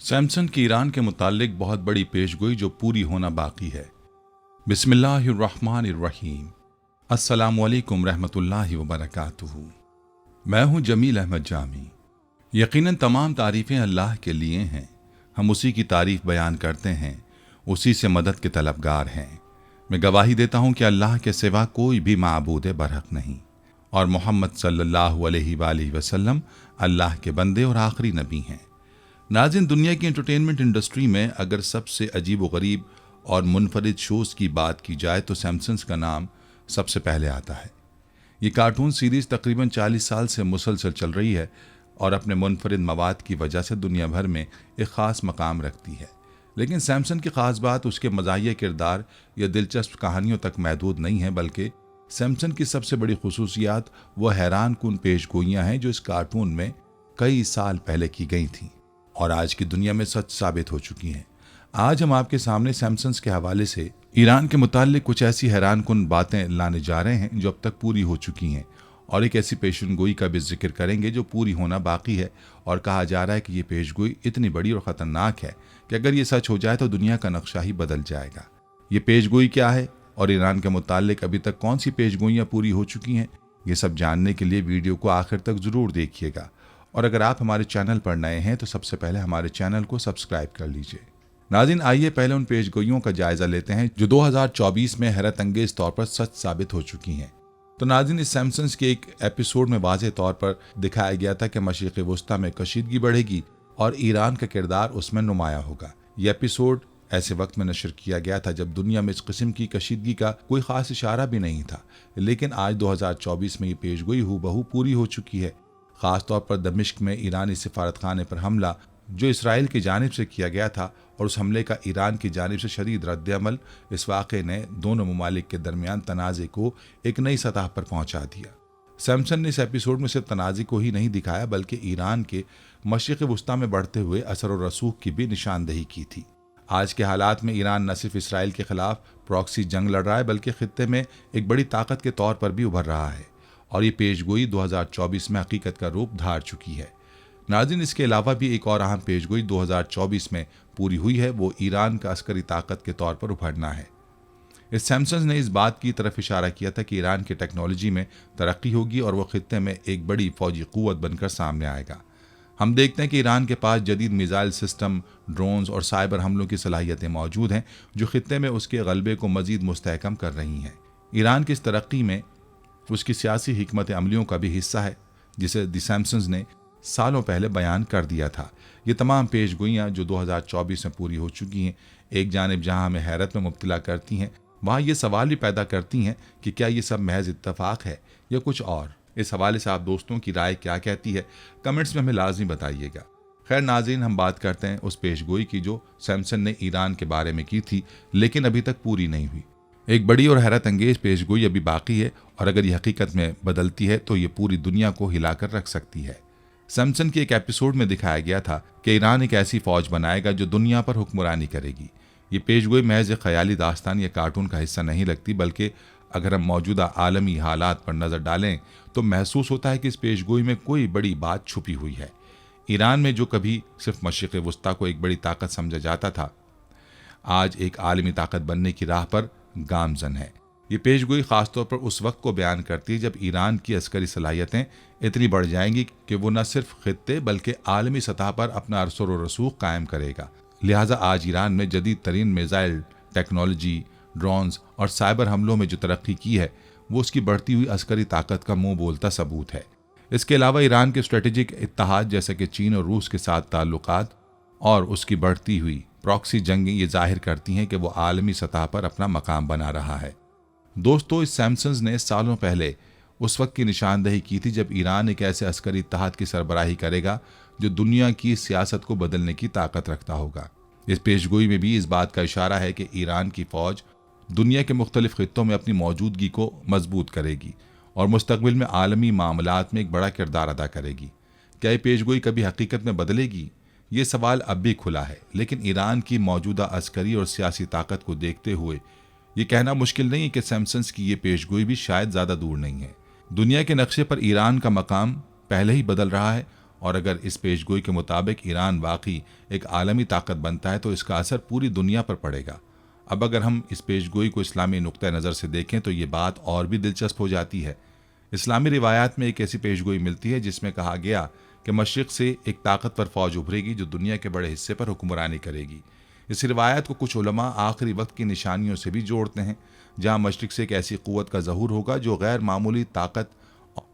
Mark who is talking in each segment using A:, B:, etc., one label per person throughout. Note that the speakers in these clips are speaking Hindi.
A: सैमसन की ईरान के मुताल्लिक बहुत बड़ी पेशगोई जो पूरी होना बाकी है। बिस्मिल्लाहिर्रहमानिर्रहीम। अस्सलामुअलैकुम रहमतुल्लाहि व बरकातुहू। मैं हूँ जमील अहमद जामी। यकीनन तमाम तारीफ़ें अल्लाह के लिए हैं। हम उसी की तारीफ़ बयान करते हैं, उसी से मदद के तलबगार हैं। मैं गवाही देता हूँ कि अल्लाह के सिवा कोई भी माबूद बरहक नहीं और मोहम्मद सल्लल्लाहु अलैहि वसल्लम अल्लाह के बंदे और आखिरी नबी हैं। नाज़रीन, दुनिया की एंटरटेनमेंट इंडस्ट्री में अगर सबसे अजीब व गरीब और मुनफरिद शोज़ की बात की जाए तो सैमसन्स का नाम सबसे पहले आता है। ये कार्टून सीरीज़ तकरीबन 40 साल से मुसलसल चल रही है और अपने मुनफरिद मवाद की वजह से दुनिया भर में एक ख़ास मकाम रखती है। लेकिन सैमसन की ख़ास बात उसके मज़ाहिया किरदार या दिलचस्प कहानियों तक महदूद नहीं है, बल्कि सैमसन की सबसे बड़ी खुसूसियात वो हैरान कुन पेशगोइयाँ हैं जो इस कार्टून में कई साल पहले की गई थीं और आज की दुनिया में सच साबित हो चुकी हैं। आज हम आपके सामने सैमसन्स के हवाले से ईरान के मुताल्लिक कुछ ऐसी हैरान कुन बातें लाने जा रहे हैं जो अब तक पूरी हो चुकी हैं, और एक ऐसी पेशनगोई का भी जिक्र करेंगे जो पूरी होना बाकी है। और कहा जा रहा है कि ये पेशगोई इतनी बड़ी और ख़तरनाक है कि अगर ये सच हो जाए तो दुनिया का नक्शा ही बदल जाएगा। ये पेशगोई क्या है और ईरान के मुताल्लिक अभी तक कौन सी पेशगोइयाँ पूरी हो चुकी हैं, ये सब जानने के लिए वीडियो को आखिर तक ज़रूर देखिएगा। और अगर आप हमारे चैनल पर नए हैं तो सबसे पहले हमारे चैनल को सब्सक्राइब कर लीजिए। नाज़रीन, आइए पहले उन पेशगोइयों का जायजा लेते हैं जो 2024 में हैरत अंगेज तौर पर सच साबित हो चुकी हैं। तो नाज़रीन, इस सैमसन्स के एक एपिसोड में वाज़ेह तौर पर दिखाया गया था कि मशरिक़ वुस्ता में कशीदगी बढ़ेगी और ईरान का किरदार उसमें नुमाया होगा। यह एपिसोड ऐसे वक्त में नशर किया गया था जब दुनिया में इस किस्म की कशीदगी का कोई ख़ास इशारा भी नहीं था, लेकिन आज 2024 में ये पेशगोई हूबहू पूरी हो चुकी है। ख़ास तौर पर दमिश्क में ईरानी सिफारतखाने पर हमला जो इसराइल की जानिब से किया गया था और उस हमले का ईरान की जानिब से शदीद रद्द-ए-अमल, इस वाक़े ने दोनों ममालिक के दरमियान तनाज़े को एक नई सतह पर पहुँचा दिया। सैमसन ने इस एपिसोड में सिर्फ तनाज़े को ही नहीं दिखाया बल्कि ईरान के मशरिक़ वुस्ता में बढ़ते हुए असर और रसूख की भी निशानदेही की थी। आज के हालात में ईरान न सिर्फ इसराइल के ख़िलाफ़ प्रॉक्सी जंग लड़ रहा है बल्कि ख़ित्ते में एक बड़ी ताकत के तौर पर भी उभर रहा है और ये पेशगोई 2024 में हकीकत का रूप धार चुकी है। नाज़रीन, इसके अलावा भी एक और अहम पेशगोई 2024 में पूरी हुई है, वो ईरान का अस्करी ताकत के तौर पर उभरना है। इस सैमसन्स ने इस बात की तरफ इशारा किया था कि ईरान की टेक्नोलॉजी में तरक्की होगी और वह खित्ते में एक बड़ी फौजी क़ुव्वत बनकर सामने आएगा। हम देखते हैं कि ईरान के पास जदीद मिसाइल सिस्टम, ड्रोन्स और साइबर हमलों की सलाहियतें मौजूद हैं जो खित्ते में उसके गलबे को मज़ीद मुस्तहकम कर रही हैं। ईरान की इस तरक्की में उसकी सियासी हिकमत अमलियों का भी हिस्सा है जिसे द सैमसन्स ने सालों पहले बयान कर दिया था। ये तमाम पेशगोइयाँ जो 2024 में पूरी हो चुकी हैं, एक जानिब जहाँ हमें हैरत में मुब्तला करती हैं, वहाँ ये सवाल भी पैदा करती हैं कि क्या ये सब महज इत्तफाक है या कुछ और। इस हवाले से आप दोस्तों की राय क्या कहती है, कमेंट्स में हमें लाजमी बताइएगा। खैर नाज़रीन, हम बात करते हैं उस पेशगोई की जो सैमसन ने ईरान के बारे में की थी लेकिन अभी तक पूरी नहीं हुई। एक बड़ी और हैरत अंगेज पेशगोई अभी बाकी है और अगर ये हकीकत में बदलती है तो ये पूरी दुनिया को हिलाकर रख सकती है। सैमसन के एक एपिसोड में दिखाया गया था कि ईरान एक ऐसी फौज बनाएगा जो दुनिया पर हुक्मरानी करेगी। ये पेशगोई महज एक ख्याली दास्तान या कार्टून का हिस्सा नहीं लगती, बल्कि अगर हम मौजूदा आलमी हालात पर नज़र डालें तो महसूस होता है कि इस पेशगोई में कोई बड़ी बात छुपी हुई है। ईरान में जो कभी सिर्फ मशरिक़ वुस्ता को एक बड़ी ताकत समझा जाता था, आज एक आलमी ताकत बनने की राह पर गामजन है। ये पेशगोई ख़ासतौर पर उस वक्त को बयान करती है जब ईरान की अस्करी सलाहियतें इतनी बढ़ जाएंगी कि वो न सिर्फ खित्ते बल्कि आलमी सतह पर अपना असर और रसूख कायम करेगा। लिहाजा आज ईरान में जदीद तरीन मिसाइल टेक्नोलॉजी, ड्रोन्स और साइबर हमलों में जो तरक्की की है वो उसकी बढ़ती हुई अस्करी ताकत का मुंह बोलता सबूत है। इसके अलावा ईरान के स्ट्रेटेजिक इत्तेहाद जैसे कि चीन और रूस के साथ ताल्लुकात और उसकी बढ़ती हुई प्रॉक्सी जंगें ये जाहिर करती हैं कि वो आलमी सतह पर अपना मकाम बना रहा है। दोस्तों, इस सैमसन्स ने सालों पहले उस वक्त की निशानदेही की थी जब ईरान एक ऐसे अस्करी इत्तेहाद की सरबराही करेगा जो दुनिया की सियासत को बदलने की ताकत रखता होगा। इस पेशगोई में भी इस बात का इशारा है कि ईरान की फ़ौज दुनिया के मुख्तलिफ खित्तों में अपनी मौजूदगी को मजबूत करेगी और मुस्तकबिल में आलमी मामलात में एक बड़ा किरदार अदा करेगी। क्या ये पेशगोई कभी हकीकत में बदलेगी? ये सवाल अब भी खुला है, लेकिन ईरान की मौजूदा अस्करी और सियासी ताकत को देखते हुए ये कहना मुश्किल नहीं कि सैमसन्स की ये पेशगोई भी शायद ज़्यादा दूर नहीं है। दुनिया के नक्शे पर ईरान का मकाम पहले ही बदल रहा है और अगर इस पेशगोई के मुताबिक ईरान वाकई एक आलमी ताकत बनता है तो इसका असर पूरी दुनिया पर पड़ेगा। अब अगर हम इस पेशगोई को इस्लामी नुक्ता नज़र से देखें तो ये बात और भी दिलचस्प हो जाती है। इस्लामी रिवायात में एक ऐसी पेशगोई मिलती है जिसमें कहा गया कि मशरिक से एक ताकतवर फौज उभरेगी जो दुनिया के बड़े हिस्से पर हुक्मरानी करेगी। इस रिवायत को कुछ उलमा आखिरी वक्त की निशानियों से भी जोड़ते हैं, जहां मशरिक से एक ऐसी क़ुव्वत का ज़हूर होगा जो गैर मामूली ताकत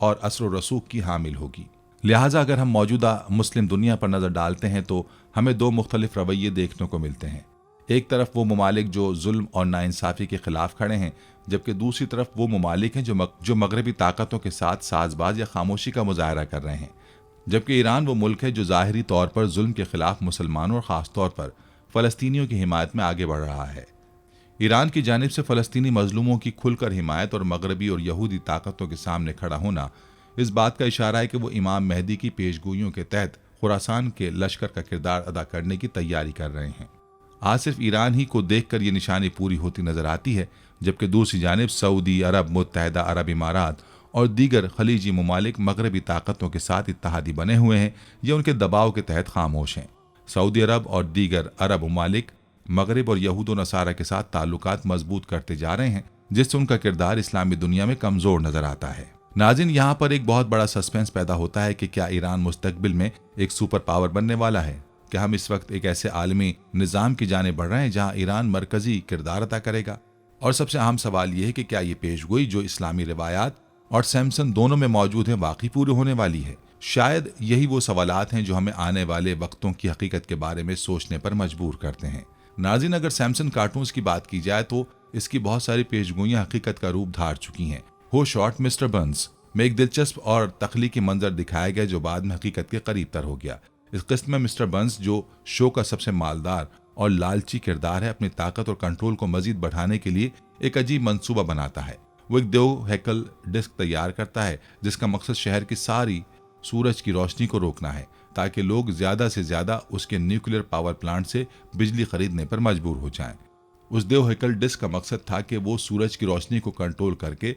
A: और असर व रसूख की हामिल होगी। लिहाजा अगर हम मौजूदा मुस्लिम दुनिया पर नज़र डालते हैं तो हमें दो मुख्तलिफ रवैये देखने को मिलते हैं। एक तरफ वो ममालिक जो जुल्म और नाइंसाफ़ी के खिलाफ खड़े हैं, जबकि दूसरी तरफ वो ममालिक हैं जो मगरबी ताकतों के साथ साजबाज या खामोशी का मुजाहरा कर रहे हैं। जबकि ईरान वो मुल्क है जो ज़ाहिरी तौर पर जुल्म के खिलाफ मुसलमानों और ख़ास तौर पर फ़लस्तीनियों की हिमायत में आगे बढ़ रहा है। ईरान की जानिब से फ़लस्तीनी मजलूमों की खुलकर हिमायत और मगरबी और यहूदी ताकतों के सामने खड़ा होना इस बात का इशारा है कि वो इमाम मेहदी की पेशगोइयों के तहत खुरासान के लश्कर का किरदार अदा करने की तैयारी कर रहे हैं। आज सिर्फ ईरान ही को देखकर ये निशानी पूरी होती नजर आती है, जबकि दूसरी जानिब सऊदी अरब, मुत्तहदा अरब इमारात और दीगर खलीजी ममालिक मगरबी ताकतों के साथ इत्तेहादी बने हुए हैं या उनके दबाव के तहत खामोश हैं। सऊदी अरब और दीगर अरब ममालिक मगरब और यहूद व नसारा के साथ ताल्लुकात मजबूत करते जा रहे हैं, जिससे उनका किरदार इस्लामी दुनिया में कमजोर नजर आता है। नाज़रीन, यहाँ पर एक बहुत बड़ा सस्पेंस पैदा होता है कि क्या ईरान मुस्तकबिल में एक सुपर पावर बनने वाला है? क्या हम इस वक्त एक ऐसे आलमी निज़ाम की जाने बढ़ रहे हैं जहाँ ईरान मरकजी किरदार अदा करेगा? और सबसे अहम सवाल यह है कि क्या ये पेशगोई जो इस्लामी रिवायात और सैमसन दोनों में मौजूद है वाकई पूरी होने वाली है? शायद यही वो सवालात हैं जो हमें आने वाले वक्तों की हकीकत के बारे में सोचने पर मजबूर करते हैं। नाज़रीन, अगर सैमसन कार्टून्स की बात की जाए तो इसकी बहुत सारी पेशगोइयां हकीकत का रूप धार चुकी हैं। हो शॉर्ट मिस्टर बर्न्स में एक दिलचस्प और तख्लीकी मंजर दिखाया गया जो बाद में हकीकत के करीब तर हो गया। इस किस्त में मिस्टर बर्न्स, जो शो का सबसे मालदार और लालची किरदार है, अपनी ताकत और कंट्रोल को मजीद बढ़ाने के लिए एक अजीब मंसूबा बनाता है। वो एक देव हैकल डिस्क तैयार करता है जिसका मकसद शहर की सारी सूरज की रोशनी को रोकना है ताकि लोग ज्यादा से ज्यादा उसके न्यूक्लियर पावर प्लांट से बिजली खरीदने पर मजबूर हो जाएं। उस देव हैकल डिस्क का मकसद था कि वो सूरज की रोशनी को कंट्रोल करके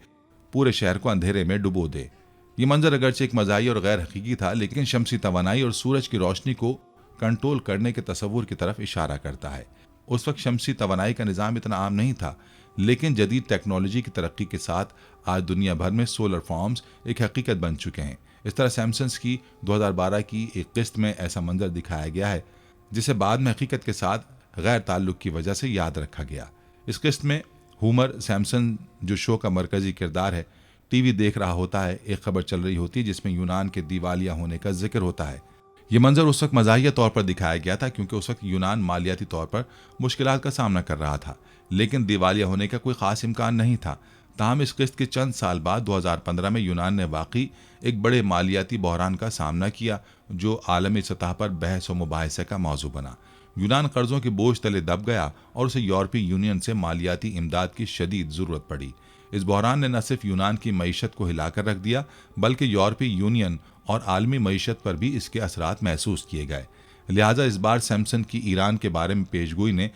A: पूरे शहर को अंधेरे में डुबो दे। ये मंजर अगरचे एक मजाही और गैर हकीकी था, लेकिन शमसी तवानाई और सूरज की रोशनी को कंट्रोल करने के तस्वुर की तरफ इशारा करता है। उस वक्त शमसी तवानाई का निज़ाम इतना आम नहीं था, लेकिन जदीद टेक्नोलॉजी की तरक्की के साथ आज दुनिया भर में सोलर फॉर्म्स एक हकीकत बन चुके हैं। इस तरह सैमसंस की 2012 की एक किस्त में ऐसा मंजर दिखाया गया है जिसे बाद में हकीकत के साथ गैर ताल्लुक की वजह से याद रखा गया। इस किस्त में होमर सैमसन, जो शो का मरकजी किरदार है, टीवी देख रहा होता है। एक खबर चल रही होती है जिसमें यूनान के दिवालिया होने का जिक्र होता है। ये मंजर उस वक्त मजाहिया तौर पर दिखाया गया था क्योंकि उस वक्त यूनान मालियाती तौर पर मुश्किलात का सामना कर रहा था, लेकिन दिवालिया होने का कोई खास इम्कान नहीं था। ताहम इस किस्त के चंद साल बाद 2015 में यूनान ने वाकई एक बड़े मालियाती बहरान का सामना किया जो आलमी सतह पर बहस व मुबाहिसे का मौजू बना। यूनान कर्जों के बोझ तले दब गया और उसे यूरोपीय यूनियन से मालियाती इमदाद की शदीद ज़रूरत पड़ी। इस बहरान ने न सिर्फ यूनान की मईशत को हिलाकर रख दिया बल्कि यूरोपीय यूनियन और आलमी मईशत पर भी इसके असरात महसूस किए गए। लिहाजा इस बार सैमसन की ईरान के बारे में पेशगोई ने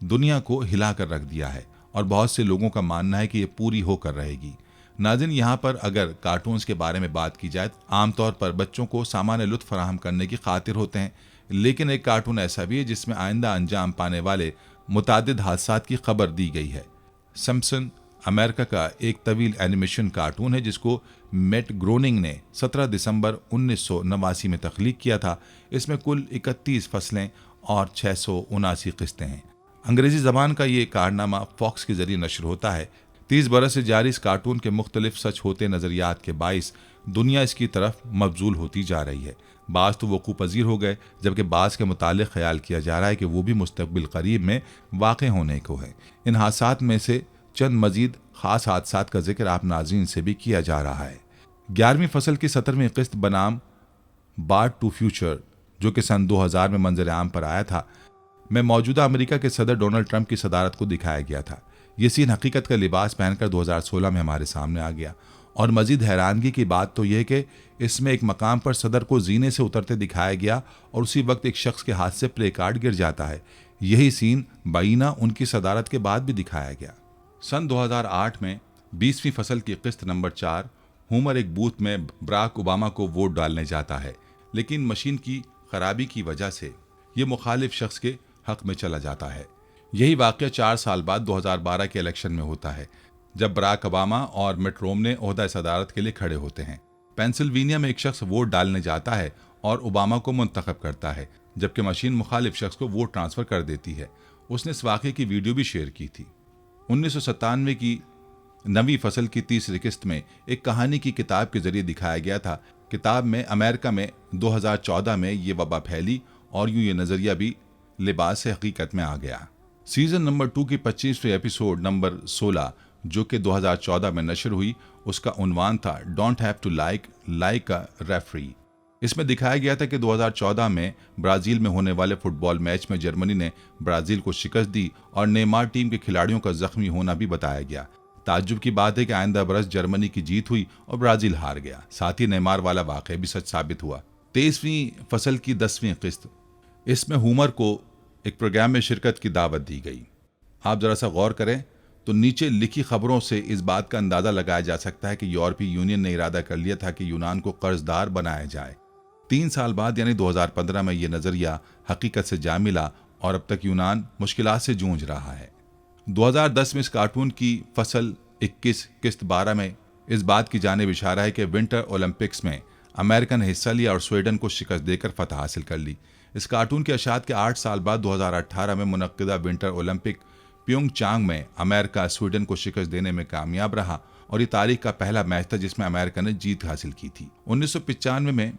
A: दुनिया को हिलाकर रख दिया है और बहुत से लोगों का मानना है कि ये पूरी होकर रहेगी। नाज़रीन, यहाँ पर अगर कार्टून्स के बारे में बात की जाए, आमतौर पर बच्चों को सामान्य लुत्फ फराहम करने की खातिर होते हैं, लेकिन एक कार्टून ऐसा भी है जिसमें आइंदा अंजाम पाने वाले मुतादिद हादसात की खबर दी गई है। सैमसन अमेरिका का एक तवील एनिमेशन कार्टून है जिसको मैट ग्रोनिंग ने 17 दिसंबर 1989 में तख्लीक किया था। इसमें कुल 31 फसलें और 679 किस्तें हैं। अंग्रेजी ज़बान का ये कारनामा फॉक्स के जरिए नशर होता है। 30 बरस से जारी इस कार्टून के मुख्तलिफ सच होते नज़रियात के बाइस दुनिया इसकी तरफ मबजूल होती जा रही है। बाज़ तो वकूफ़ पजीर हो गए, जबकि बाज़ के मुतालिक ख्याल किया जा रहा है कि वो भी मुस्तकबिल करीब में वाक़ होने को है। इन हादसात में से चंद मजीद ख़ास हादसात का जिक्र आप नाज़रीन से भी किया जा रहा है। 11वीं फसल की 17वीं किस्त बनाम बार्ड टू फ्यूचर, जो कि सन 2000 में मंजर आम पर आया था, में मौजूदा अमेरिका के सदर डोनाल्ड ट्रंप की सदारत को दिखाया गया था। ये सीन हकीकत का लिबास पहनकर 2016 में हमारे सामने आ गया और मजीद हैरानगी की बात तो यह कि इसमें एक मकाम पर सदर को जीने से उतरते दिखाया गया और उसी वक्त एक शख्स के हाथ से प्ले कार्ड गिर जाता है। यही सीन बाइना उनकी सदारत के बाद भी दिखाया गया। सन 2008 में 20वीं फसल की किस्त नंबर 4 होमर एक बूथ में बराक ओबामा को वोट डालने जाता है, लेकिन मशीन की खराबी की वजह से ये मुखालिफ शख्स के हक में चला जाता है। यही वाक़या 4 साल बाद 2012 के इलेक्शन में होता है, जब बराक ओबामा और मिट रोमने ओहदा सदारत के लिए खड़े होते हैं। पेंसिल्वेनिया में एक शख्स वोट डालने जाता है और ओबामा को मुंतखब करता है, जबकि मशीन मुखालिफ शख्स को वोट ट्रांसफर कर देती है। उसने इस वाक़े की वीडियो भी शेयर की थी। 1997 की नवी फसल की तीसरी किस्त में एक कहानी की किताब के जरिए दिखाया गया था। किताब में अमेरिका में 2014 में ये वबा फैली और यूं ये नजरिया भी लिबास से हकीकत में आ गया। सीजन नंबर 2 की 25वीं एपिसोड नंबर 16 जो कि 2014 में नशर हुई, उसका उन्वान था don't have to like a referee. इसमें दिखाया गया था कि 2014 में ब्राजील में होने वाले फुटबॉल मैच में जर्मनी ने ब्राजील को शिकस्त दी और नेमार टीम के खिलाड़ियों का जख्मी होना भी बताया गया। ताज्जुब की बात है कि आइंदा बरस जर्मनी की जीत हुई और ब्राजील हार गया। साथ ही नेमार वाला वाक़या भी सच साबित हुआ। 23वीं फसल की 10वीं किस्त, इसमें हुमर को एक प्रोग्राम में शिरकत की दावत दी गई। आप जरा सा गौर करें तो नीचे लिखी खबरों से इस बात का अंदाजा लगाया जा सकता है कि यूरोपीय यूनियन ने इरादा कर लिया था कि यूनान को कर्जदार बनाया जाए। 3 साल बाद यानी 2015 में यह नजरिया हकीकत से जा मिला और अब तक यूनान मुश्किलात से जूझ रहा है। 2010 में इस कार्टून की फसल 21 किस्त 12 में इस बात की जानिब इशारा है कि विंटर ओलंपिक्स में अमेरिका ने हिस्सा लिया और स्वीडन को शिकस्त देकर फतह हासिल कर ली। इस कार्टून के अशात के 8 साल बाद 2018 में मुनक्किदा विंटर ओलंपिक प्योंगचांग में अमेरिका स्वीडन को शिकस्त देने में कामयाब रहा और ये तारीख का पहला मैच था जिसमें अमेरिका ने जीत हासिल की थी। 1995 में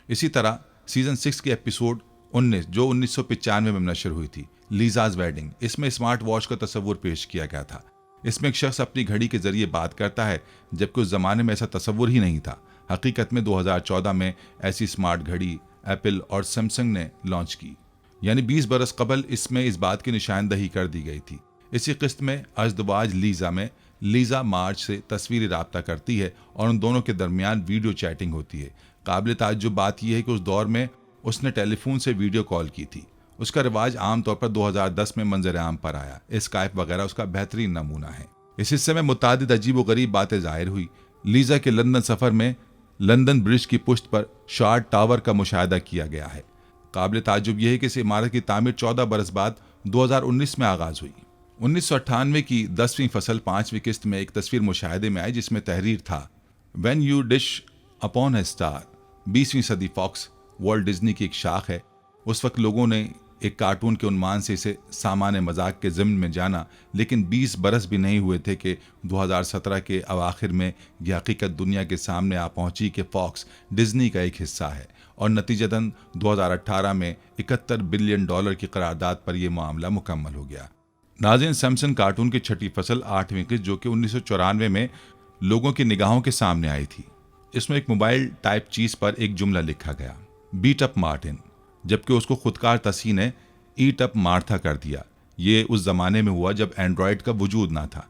A: इसी तरह सीजन 6 की एपिसोड 19 जो 1995 में नशर हुई थी, लीजाज वेडिंग, इसमें स्मार्ट वॉच का तस्वुर पेश किया गया था। इसमें एक शख्स अपनी घड़ी के जरिए बात करता है, जबकि उस जमाने में ऐसा तस्वुर ही नहीं था। हकीकत में 2014 में ऐसी स्मार्ट घड़ी एप्पल और सैमसंग ने लॉन्च की, यानी 20 बरस कबल इसमें इस बात की निशानदही कर दी गई थी। इसी किस्त में अज़दवाज लीजा में लीजा मार्च से तस्वीरी राब्ता करती है और उन दोनों के दरमियान वीडियो चैटिंग होती है। काबिल ताज्जुब बात यह है कि उस दौर में उसने टेलीफोन से वीडियो कॉल की थी। उसका रिवाज आमतौर पर 2010 में मंजर आम पर आया। स्काइप वगैरह उसका बेहतरीन नमूना है। इस हिस्से में मुतादिद अजीब व गरीब बातें जाहिर हुई। लीजा के लंदन सफर में लंदन ब्रिज की पुश्त पर शार्ड टावर का मुशाहिदा किया गया है। काबिल ताज्जुब यह है कि इस इमारत की तामीर 14 बरस बाद 2019 में आगाज हुई। 1998 की 10वीं फसल 5वीं किस्त में एक तस्वीर मुशाहिदे में आई जिसमें तहरीर था when you wish upon a star. 20वीं सदी फॉक्स वॉल्ट डिज्नी की एक शाख है। उस वक्त लोगों ने एक कार्टून के उन्मान से इसे सामान्य मजाक के ज़िम्न में जाना, लेकिन 20 बरस भी नहीं हुए थे कि 2017 के अवाखिर में यह हकीकत दुनिया के सामने आ पहुंची कि फॉक्स डिज्नी का एक हिस्सा है और नतीजतन 2018 में $71 बिलियन की करारदाद पर यह मामला मुकम्मल हो गया। नाज़रीन, सैमसंग कार्टून की छठी फसल 8वीं किस्त जो कि 1994 में लोगों की निगाहों के सामने आई थी। इसमें एक मोबाइल टाइप चीज़ पर एक जुमला लिखा गया, बीट अप मार्टिन, जबकि उसको खुदकार तसी ने ईट अप मार्था कर दिया। ये उस जमाने में हुआ जब एंड्रॉयड का वजूद ना था।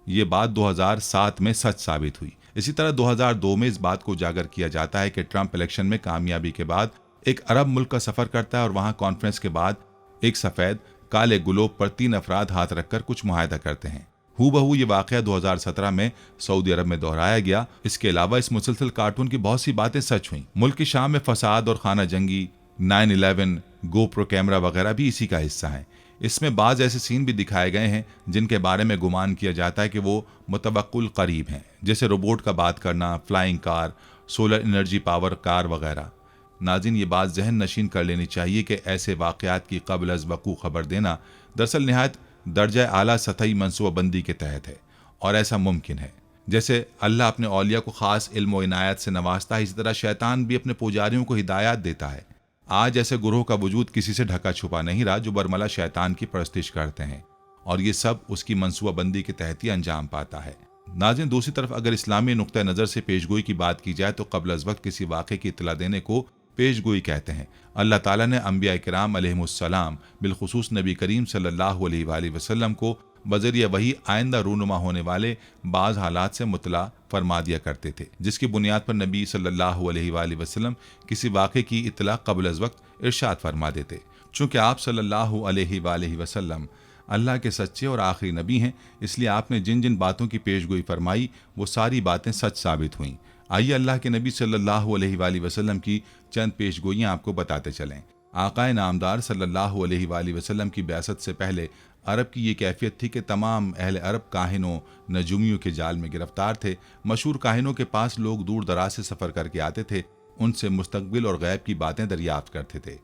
A: ये बात 2007 में सच साबित हुई। इसी तरह 2002 में इस बात को उजागर किया जाता है कि ट्रंप इलेक्शन में कामयाबी के बाद एक अरब मुल्क का सफर करता है और वहां कॉन्फ्रेंस के बाद एक सफेद काले गुलोब पर 3 अफराद हाथ रखकर कुछ मुआहदा करते हैं। हूबहू ये वाक़या 2017 में सऊदी अरब में दोहराया गया। इसके अलावा इस मुसलसल कार्टून की बहुत सी बातें सच हुई। मुल्क की शाम में फसाद और खाना जंगी, 9/11, गोप्रो कैमरा वगैरह भी इसी का हिस्सा है। इसमें बाज़ ऐसे सीन भी दिखाए गए हैं जिनके बारे में गुमान किया जाता है कि वो मुतवक्कुल करीब हैं, जैसे रोबोट का बात करना, flying car, solar energy power car वगैरह। नाज़रीन, ये बात जहन नशीन कर लेनी चाहिए कि ऐसे वाक़यात की क़ब्ल अज़ वक़ू खबर देना दरअसल निहायत दर्जा आला सतही मनसूबाबंदी के तहत है और ऐसा मुमकिन है। जैसे अल्लाह अपने औलिया को ख़ास इल्म व इनायत से नवाजता है, इसी तरह शैतान भी अपने पुजारियों को हिदायत देता है। आज ऐसे गुरोह का वजूद किसी से ढका छुपा नहीं रहा जो बरमला शैतान की परस्तिश करते हैं और ये सब उसकी मनसूबाबंदी के तहत ही अंजाम पाता है। नाज़रीन, दूसरी तरफ अगर इस्लामी नुक्ता नज़र से पेशगोई की बात की जाए तो क़ब्ल अज़ वक्त किसी वाक़े की इत्तला देने को पेशगोई कहते हैं। अल्लाह ताला ने अंबिया किराम अलैहिमुस्सलाम बिलखुसूस नबी करीम सल्लल्लाहु अलैहि वसल्लम को बज़रिया वही आइंदा रूनुमा होने वाले बाज़ हालात से मुतला फरमा दिया करते थे, जिसकी बुनियाद पर नबी सल्लल्लाहु अलैहि वसल्लम किसी वाक़े की इत्तला क़ब्ल अज़ वक्त इरशाद फरमा देते। चूँकि आप सल्लल्लाहु अलैहि वसल्लम अल्लाह के सच्चे और आखिरी नबी हैं, इसलिए आपने जिन जिन बातों की पेशगोई फरमाई वो सारी बातें सच साबित हुईं। आइए अल्लाह के नबी सल्लल्लाहु अलैहि वसल्लम की चंद पेशगोइयाँ आपको बताते चलें। आकाए नामदार सल्लल्लाहु अलैहि वसल्लम की बैसत से पहले अरब की ये कैफियत थी कि तमाम अहले अरब काहिनों नजूमियों के जाल में गिरफ्तार थे। मशहूर काहिनों के पास लोग दूर दराज से सफ़र करके आते थे, उनसे मुस्तकबिल और गैब की बातें दरियाफ्त करते थे।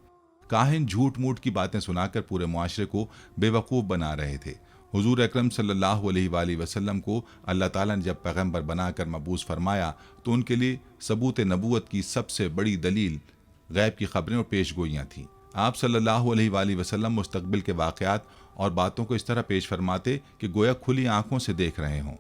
A: काहिन झूठ मूठ की बातें सुनाकर पूरे मुआशरे को बेवकूफ़ बना रहे थे। हुजूर अकरम सल्लल्लाहु अलैहि वसल्लम को अल्लाह ताला ने जब पैगंबर बनाकर मबूस फरमाया तो उनके लिए सबूत नबूवत की सबसे बड़ी दलील गैब की खबरें और पेशगोइयाँ थीं। आप सल्लल्लाहु अलैहि वसल्लम मुस्तकबिल के वाक़यात और बातों को इस तरह पेश फरमाते कि गोया खुली आंखों से देख रहे हों।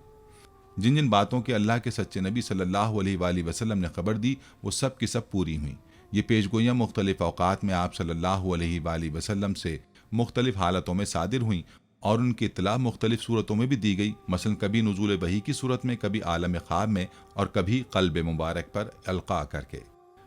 A: जिन जिन बातों की अल्लाह के सच्चे नबी सल्लल्लाहु अलैहि वसल्लम ने खबर दी वो सब की सब पूरी हुई। ये पेशगोइयाँ मुख्तलिफ औक़ात में आप सल्लल्लाहु अलैहि वसल्लम से मुख्तलिफ हालतों में सादिर हुईं और उनकी इत्तला मुख्तलिफ सूरतों में भी दी गई। मसलन कभी नुज़ूल वही की सूरत में, कभी आलम ख्वाब में और कभी क़ल्ब मुबारक पर अलक़ा करके।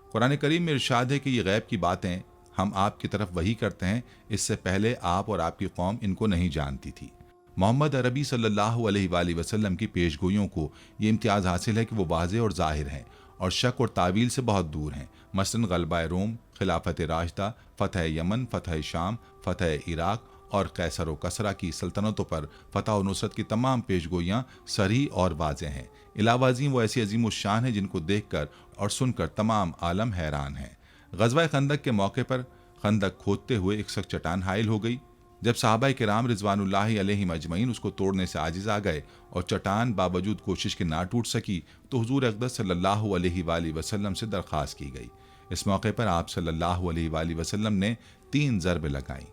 A: कुरान करीम में इरशाद है कि ये गैब की बातें हम आपकी तरफ वही करते हैं, इससे पहले आप और आपकी कौम इनको नहीं जानती थी। मोहम्मद अरबी सल्लल्लाहु अलैहि वसल्लम की पेशगोइयों को ये इम्तियाज़ हासिल है कि वो वाज़ेह और ज़ाहिर हैं और शक और तावील से बहुत दूर हैं। मसलन गलबा रोम, खिलाफत राशिदा, फ़तह यमन, फ़तह शाम, फ़तह इराक़ और कैसर व कसरा की सल्तनतों पर फ़तह और नुसरत की तमाम पेशगोइयाँ सरी और वाज़ेह हैं। इलावा अज़ीम वो ऐसी अजीम शान है जिनको देखकर और सुनकर तमाम आलम हैरान हैं। ग़ज़वा खंदक के मौके पर खंदक खोदते हुए एक सख्त चट्टान हाइल हो गई। जब सहाबा किराम रिज़वानुल्लाहि अलैहिम अजमईन उसको तोड़ने से आजिज़ आ गए और चट्टान बावजूद कोशिश के ना टूट सकी तो हुजूर अक़दस सल्लल्लाहु अलैहि वसल्लम से दरख्वास्त की गई। इस मौके पर आप सल्लल्लाहु अलैहि वसल्लम ने 3 ज़रब लगाईं।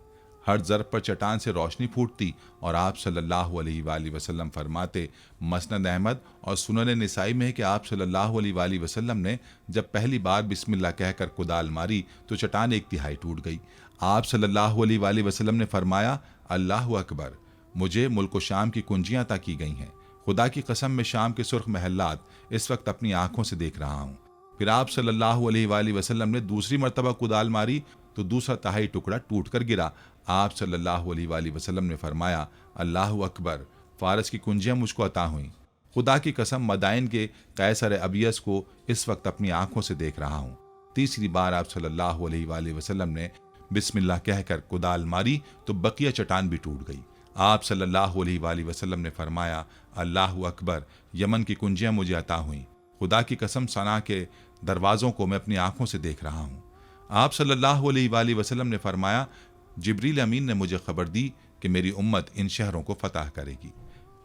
A: हर ज़रब पर चट्टान से रोशनी फूटती और आप सल्लल्लाहु अलैहि वसल्लम फरमाते। मसनद अहमद और सुनन निसाई में है कि आप सल्लल्लाहु अलैहि वसल्लम ने जब पहली बार बिस्मिल्लाह कहकर कुदाल मारी तो चट्टान 1/3 टूट गई। आप सल्लल्लाहु अलैहि वसल्लम ने फरमाया, अल्लाहु अकबर, मुझे मुल्क शाम की कुंजियाँ अता की गई हैं। खुदा की कसम में शाम के सुर्ख महल्लात इस वक्त अपनी आंखों से देख रहा हूँ। फिर आप सल्लल्लाहु अलैहि वसल्लम ने दूसरी मरतबा कुदाल मारी तो दूसरा तिहाई टुकड़ा टूट कर गिरा। आप सल्लल्लाहु अलैहि वसल्लम ने फरमाया, अल्लाहु अकबर, फारस की कुंजियाँ मुझको अता हुई। खुदा की कसम, मदाइन के कैसर अबियस को इस वक्त अपनी आंखों से देख रहा हूँ। तीसरी बार आप सल्लल्लाहु अलैहि वसल्लम ने बिस्मिल्लाह कहकर कुदाल मारी तो बकिया चट्टान भी टूट गई। आप सल्लल्लाहु अलैहि वसल्लम ने फरमाया, अल्लाहु अकबर, यमन की कुंजियाँ मुझे अता हुई। खुदा की कसम, सना के दरवाज़ों को मैं अपनी आंखों से देख रहा हूँ। आप सल्लल्लाहु अलैहि वसल्लम ने फरमाया, जिब्रील अमीन ने मुझे खबर दी कि मेरी उम्मत इन शहरों को फतह करेगी।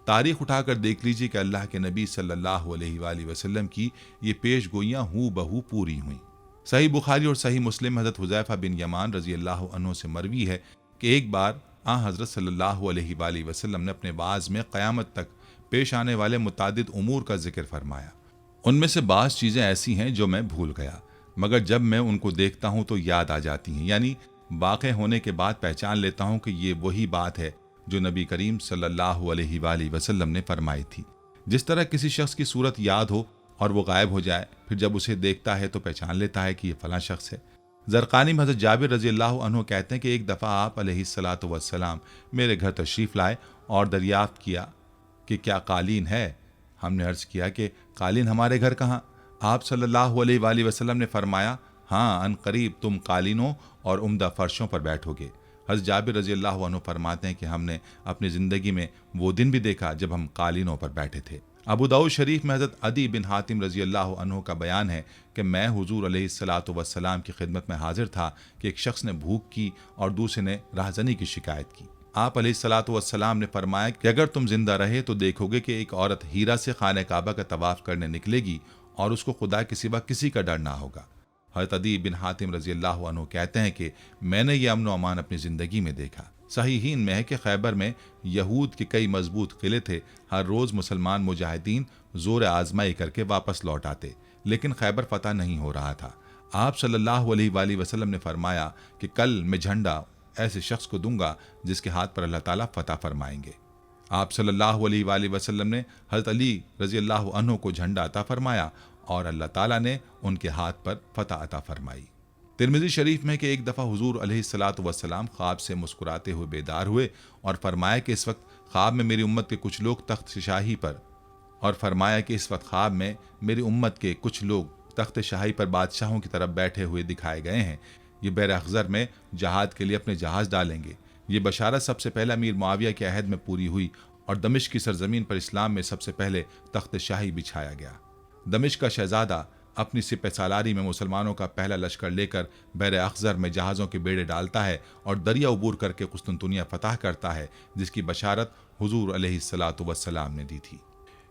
A: तारीख उठाकर देख लीजिए कि अल्लाह के नबी सल्लल्लाहु अलैहि वसल्लम की ये पेशगोइयाँ हूँ बहू पूरी हुईं। सही बुखारी और सही मुस्लिम हज़रत हुज़ैफ़ा बिन यमान रज़ी अल्लाह अन्हु से मरवी है कि एक बार हज़रत सल्लल्लाहु अलैहि वसल्लम ने अपने वाज़ में क़यामत तक पेश आने वाले मुतादिद उमूर का जिक्र फरमाया। उनमें से बाज़ चीज़ें ऐसी हैं जो मैं भूल गया, मगर जब मैं उनको देखता हूँ तो याद आ जाती हैं, यानी वाक़े होने के बाद पहचान लेता हूँ कि ये वही बात है जो नबी करीम सल्लल्लाहु अलैहि वसल्लम ने फरमाई थी। जिस तरह किसी शख्स की सूरत याद हो और वो गायब हो जाए, फिर जब उसे देखता है तो पहचान लेता है कि ये फ़लाँ शख्स है। ज़रक़ानी में हज़रत जाबिर रज़ी अल्लाह अन्हु कहते हैं कि एक दफ़ा आप अलैहिस्सलातु वस्सलाम मेरे घर तशरीफ़ लाए और दरियाफ़्त किया कि क्या कालीन है। हमने अर्ज़ किया कि कालीन हमारे घर कहाँ। आप सल्लल्लाहु अलैहि वसल्लम ने फरमाया, हाँ, अन करीब तुम कालीनों और उम्दा फ़र्शों पर बैठोगे। हज़रत जाबिर रज़ी अल्लाह अन्हु फरमाते हैं कि हमने अपनी ज़िंदगी में वो दिन भी देखा जब हम कालीनों पर बैठे थे। अबू दाऊद शरीफ में हज़रत अदी बिन हातिम रज़ी अल्लाह अन्हु का बयान है कि मैं हुज़ूर अलैहिस्सलातु वस्सलाम की खिदमत में हाजिर था कि एक शख्स ने भूख की और दूसरे ने राहज़नी की शिकायत की। आप अलैहिस्सलातु वस्सलाम ने फरमाया कि अगर तुम जिंदा रहे तो देखोगे कि एक औरत हीरा से खाने काबा का तवाफ़ करने निकलेगी और उसको खुदा के सिवा किसी का डर ना होगा। हज़रत अदी बिन हातिम रज़ी अल्लाह अन्हु कहते हैं कि मैंने ये अमन व अमान अपनी ज़िंदगी में देखा। सहीहीन में है कि खैबर में यहूद के कई मजबूत किले थे। हर रोज़ मुसलमान मुजाहिदीन ज़ोर आजमाई करके वापस लौट आते, लेकिन खैबर फतह नहीं हो रहा था। आप सल्लल्लाहु अलैहि वसल्लम ने फरमाया कि कल मैं झंडा ऐसे शख्स को दूंगा जिसके हाथ पर अल्लाह ताला फतह फरमाएंगे। आप सल्लल्लाहु अलैहि वसल्लम ने हज़रत अली रज़ी अल्लाह अन्हु को झंडा अता फरमाया और अल्लाह ताला ने उनके हाथ पर फतह अता फरमाई। तिरमिज़ी शरीफ में कि एक दफ़ा हुजूर अलैहिस्सलातु वस्सलाम ख्वाब से मुस्कुराते हुए बेदार हुए और फरमाया कि इस वक्त ख्वाब में मेरी उम्मत के कुछ लोग तख्त शाही पर और फरमाया कि इस वक्त ख्वाब में मेरी उम्मत के कुछ लोग तख्त शाही पर बादशाहों की तरफ बैठे हुए दिखाए गए हैं। ये बैर अख्ज़र में जहाद के लिए अपने जहाज़ डालेंगे। ये बशारत सबसे पहले अमीर मुआविया के अहद में पूरी हुई और दमिश्क की सरजमीन पर इस्लाम में सबसे पहले तख्त शाही बिछाया गया। दमिश्क का शहजादा अपनी सिपह सालारी में मुसलमानों का पहला लश्कर लेकर बैर अख्ज़र में जहाज़ों के बेड़े डालता है और दरिया उबूर करके कुस्तुनतुनिया फतह करता है, जिसकी बशारत हुजूर अलैहिस्सलातु वस्सलाम ने दी थी।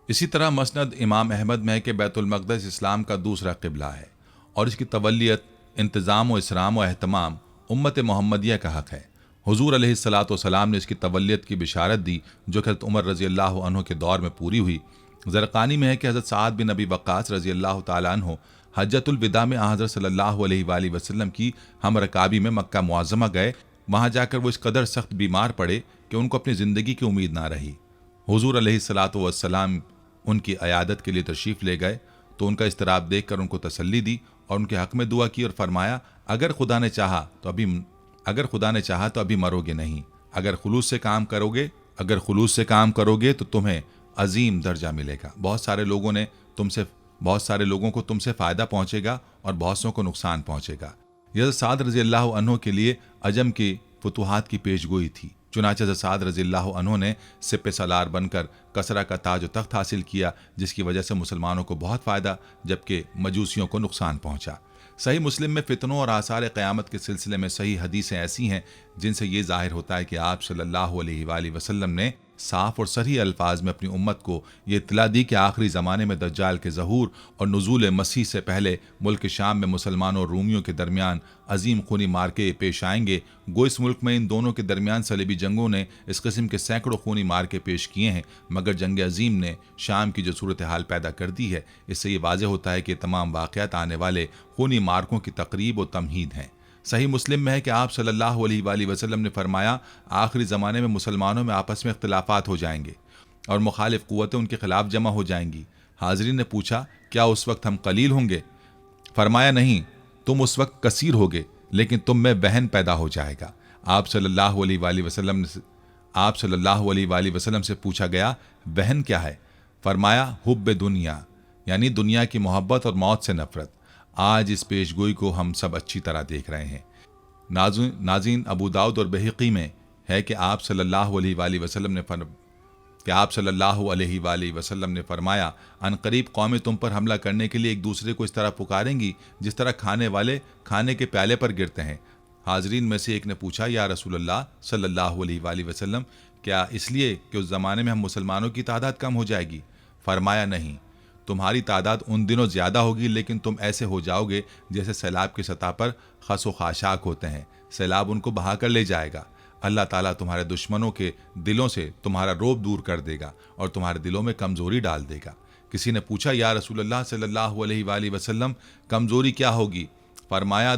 A: इसी तरह मसनद इमाम अहमद में है कि बैतुल मक़दस इस्लाम का दूसरा क़िबला है और इसकी तवल्लियत, इंतज़ाम व इसराम व एहतमाम उम्मत मोहम्मदिया का हक़ है। हुजूर अलैहिस्सलातु वस्सलाम ने इसकी तवल्लियत की बिशारत दी जो कि हज़रत उमर रज़ी अल्लाह अन्हु के दौर में पूरी हुई। ज़रक़ानी में है कि हज़रत साद बिन अबी वक़्क़ास रज़ी अल्लाह ताला अन्हु हज्जतुल विदा में हज़रत सल्लल्लाहु अलैहि वसल्लम की हम रकाबी में मक्का मुअज़्ज़मा गए। वहाँ जाकर वो इस कदर सख्त बीमार पड़े कि उनको अपनी ज़िंदगी की उम्मीद ना रही। हुजूर अलैहिस्सलातु वस्सलाम उनकी अयादत के लिए तशरीफ़ ले गए तो उनका इस्तराब देखकर उनको तसल्ली दी और उनके हक़ में दुआ की और फरमाया, अगर खुदा ने चाहा तो अभी मरोगे नहीं। अगर खुलूस से काम करोगे तो तुम्हें अजीम दर्जा मिलेगा। बहुत सारे लोगों को तुमसे फ़ायदा पहुँचेगा और बहुत सौ को नुकसान पहुँचेगा। यह साद रज़ी अल्लाह अन्हु के लिए अजम की फतूहात की पेशगोई थी। चुनांचे साद रज़ी अल्लाह अन्हु ने सिपह सलार बनकर कसरा का ताज व तख्त हासिल किया, जिसकी वजह से मुसलमानों को बहुत फ़ायदा जबकि मजूसियों को नुकसान पहुँचा। सही मुस्लिम में फितनों और आसार क़यामत के सिलसिले में सही हदीसें ऐसी हैं जिनसे ये ज़ाहिर होता है कि आप सल्लल्लाहु अलैहि वसल्लम ने साफ और सही अल्फाज में अपनी उम्मत को ये इत्तला दी कि आखिरी ज़माने में दज्जाल के ज़हूर और नुज़ूल मसीह से पहले मुल्क शाम में मुसलमानों और रूमियों के दरमियान अजीम खूनी मार्के पेश आएंगे। गो इस मुल्क में इन दोनों के दरमियान सलीबी जंगों ने इस किस्म के सैकड़ों खूनी मार्के पेश किए हैं, मगर जंग अजीम ने शाम की जो सूरत हाल पैदा कर दी है, इससे ये वाज़ेह होता है कि तमाम वाक़यात आने वाले खूनी मार्कों की तक़रीब व तमहीद हैं। सही मुस्लिम में है कि आप सल्लल्लाहु अलैहि वसल्लम ने फरमाया, आखिरी ज़माने में मुसलमानों में आपस में इख्तिलाफ़ात हो जाएंगे और मुखालिफ क़ुव्वतें उनके ख़िलाफ़ जमा हो जाएंगी। हाज़रीन ने पूछा, क्या उस वक्त हम कलील होंगे? फरमाया, नहीं, तुम उस वक्त कसीर होगे, लेकिन तुम में वहन पैदा हो जाएगा। आप सल्लल्लाहु अलैहि वसल्लम से पूछा गया, वहन क्या है? फरमाया, हुब्बे दुनिया, यानी दुनिया की मोहब्बत और मौत से नफ़रत। आज इस पेशगोई को हम सब अच्छी तरह देख रहे हैं। नाज़रीन, अबू दाऊद और बहक़ी में है कि आप सल्लल्लाहु अलैहि वसल्लम ने फरमाया, अनकरीब कौमें तुम पर हमला करने के लिए एक दूसरे को इस तरह पुकारेंगी जिस तरह खाने वाले खाने के प्याले पर गिरते हैं। हाज़रीन में से एक ने पूछा, या रसूलल्लाह सल्लल्लाहु अलैहि वसल्लम, क्या इसलिए कि उस ज़माने में हम मुसलमानों की तादाद कम हो जाएगी? फरमाया, नहीं, तुम्हारी तादाद उन दिनों ज़्यादा होगी, लेकिन तुम ऐसे हो जाओगे जैसे सैलाब की सतह पर खस व खाशाक होते हैं। सैलाब उनको बहा कर ले जाएगा। अल्लाह ताला तुम्हारे दुश्मनों के दिलों से तुम्हारा रोब दूर कर देगा और तुम्हारे दिलों में कमज़ोरी डाल देगा। किसी ने पूछा, या रसूलल्लाह सल्लल्लाहु अलैहि वसल्लम, कमज़ोरी क्या होगी? फरमाया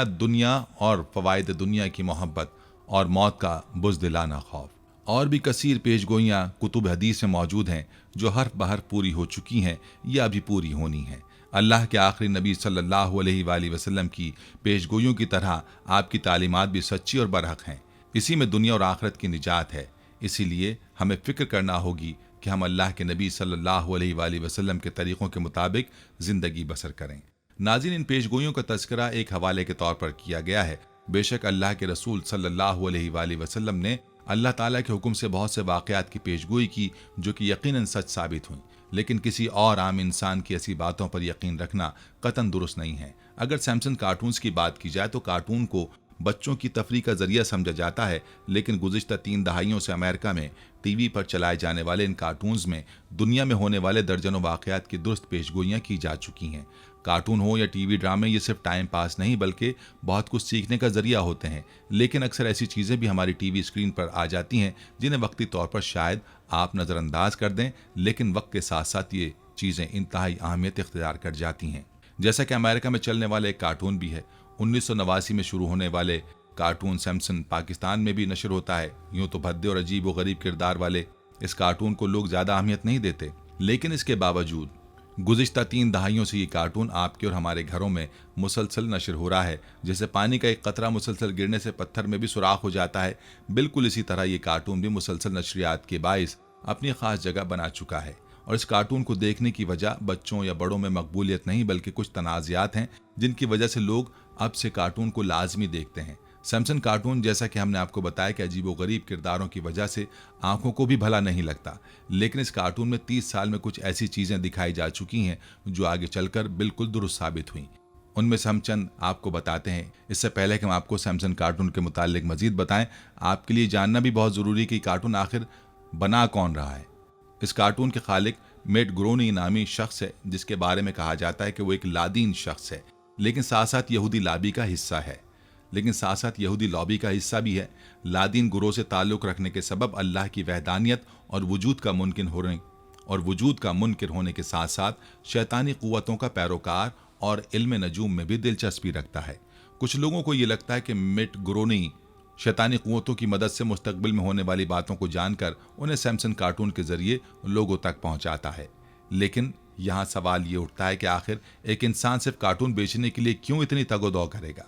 A: दुनिया और फ़वाइद दुनिया की मोहब्बत और मौत का बुज़दिलाना खौफ। और भी कसीर पेशगोइयाँ कुतुब हदीस में मौजूद हैं जो हर्फ बहर पूरी हो चुकी हैं या अभी पूरी होनी हैं। अल्लाह के आखिरी नबी सल्लल्लाहु अलैहि वसल्लम की पेशगोइयों की तरह आपकी तालीमात भी सच्ची और बरहक हैं। इसी में दुनिया और आखिरत की निजात है। इसीलिए हमें फ़िक्र करना होगी कि हम अल्लाह के नबी सल्लल्लाहु अलैहि वसल्लम के तरीक़ों के मुताबिक ज़िंदगी बसर करें। नाज़रीन, इन पेशगोइयों का तज़किरा एक हवाले के तौर पर किया गया है। बेशक अल्लाह के रसूल सल्लल्लाहु अलैहि वसल्लम ने अल्लाह ताला के हुक्म से बहुत से वाक़यात की पेशगोई की जो कि यकीनन सच साबित हुई, लेकिन किसी और आम इंसान की ऐसी बातों पर यकीन रखना कतन दुरुस्त नहीं है। अगर सैमसन कार्टून्स की बात की जाए तो कार्टून को बच्चों की तफरीह का जरिया समझा जाता है, लेकिन गुज़िश्ता 3 दहाइयों से अमेरिका में टीवी पर चलाए जाने वाले इन कार्टून्स में दुनिया में होने वाले दर्जनों वाक़यात की दुरुस्त पेशगोइयाँ की जा चुकी हैं। कार्टून हो या टीवी ड्रामे, ये सिर्फ टाइम पास नहीं बल्कि बहुत कुछ सीखने का जरिया होते हैं। लेकिन अक्सर ऐसी चीज़ें भी हमारी टीवी स्क्रीन पर आ जाती हैं जिन्हें वक्ती तौर पर शायद आप नज़रअंदाज कर दें, लेकिन वक्त के साथ साथ ये चीज़ें इंतहाई अहमियत इख्तियार कर जाती हैं। जैसा कि अमेरिका में चलने वाला एक कार्टून भी है। 1989 में शुरू होने वाले कार्टून सैमसन पाकिस्तान में भी नशर होता है। यूँ तो भद्दे और अजीब व गरीब किरदार वाले इस कार्टून को लोग ज़्यादा अहमियत नहीं देते, लेकिन इसके बावजूद गुज़िश्ता 3 दहाइयों से ये कार्टून आपके और हमारे घरों में मुसलसल नशर हो रहा है। जैसे पानी का एक कतरा मुसलसल गिरने से पत्थर में भी सुराख हो जाता है, बिल्कुल इसी तरह ये कार्टून भी मुसलसल नशरियात के बाइस अपनी खास जगह बना चुका है। और इस कार्टून को देखने की वजह बच्चों या बड़ों में मकबूलियत नहीं बल्कि कुछ तनाज़ात हैं जिनकी वजह से लोग अब से कार्टून को लाजमी देखते हैं। सैमसन कार्टून, जैसा कि हमने आपको बताया कि अजीबोगरीब किरदारों की वजह से आंखों को भी भला नहीं लगता, लेकिन इस कार्टून में 30 साल में कुछ ऐसी चीज़ें दिखाई जा चुकी हैं जो आगे चलकर बिल्कुल दुरुस्त साबित हुई। उनमें से हम चंद आपको बताते हैं। इससे पहले कि हम आपको सैमसन कार्टून के मुतालिक मजीद बताएं, आपके लिए जानना भी बहुत ज़रूरी है कि कार्टून आखिर बना कौन रहा है। इस कार्टून के खालिक मेट ग्रोनी नामी शख्स है, जिसके बारे में कहा जाता है कि वो एक लादीन शख्स है, लेकिन साथ साथ यहूदी लॉबी का हिस्सा भी है। लादीन गुरोह से ताल्लुक़ रखने के सबब अल्लाह की वहदानियत और वजूद का मुनकिर होने के साथ साथ शैतानी क़ुव्वतों का पैरोकार और इल्म नजूम में भी दिलचस्पी रखता है। कुछ लोगों को ये लगता है कि मिट ग्रोनी शैतानी क़ुव्वतों की मदद से मुस्तकबिल में होने वाली बातों को जानकर उन्हें सैमसन कार्टून के जरिए लोगों तक पहुंचाता है। लेकिन यहाँ सवाल ये उठता है कि आखिर एक इंसान सिर्फ कार्टून बेचने के लिए क्यों इतनी तगोदौ करेगा।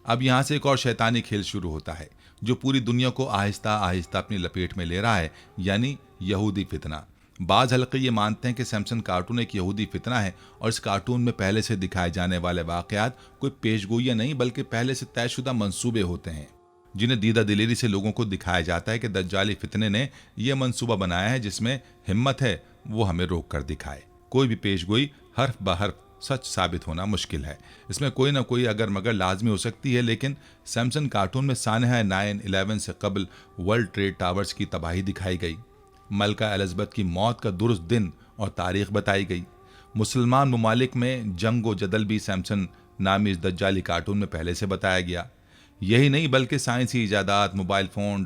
A: अब यहाँ से एक और शैतानी खेल शुरू होता है जो पूरी दुनिया को आहिस्ता आहिस्ता अपनी लपेट में ले रहा है, यानी यहूदी फितना। बाज़ हल्के ये मानते हैं कि सैमसन कार्टून एक यहूदी फितना है और इस कार्टून में पहले से दिखाए जाने वाले वाक़यात कोई पेशगोइयाँ नहीं बल्कि पहले से तयशुदा मंसूबे होते हैं, जिन्हें दीदा दिलेरी से लोगों को दिखाया जाता है कि दज्जाली फितने ने यह मंसूबा बनाया है जिसमें हिम्मत है वो हमें रोक कर दिखाए। कोई भी पेशगोई हर्फ ब हर्फ सच साबित होना मुश्किल है। इसमें कोई ना कोई अगर मगर लाजमी हो सकती है, लेकिन सैमसन कार्टून में सानहा 9/11 से कबल वर्ल्ड ट्रेड टावर्स की तबाही दिखाई गई, मलका एलिज़ाबेथ की मौत का दुरुस्त दिन और तारीख बताई गई। मुसलमान ममालिक में जंग व जदल भी सैमसन नामी इस दज्जाली कार्टून में पहले से बताया गया। यही नहीं बल्कि साइंसी इजादात, मोबाइल फ़ोन,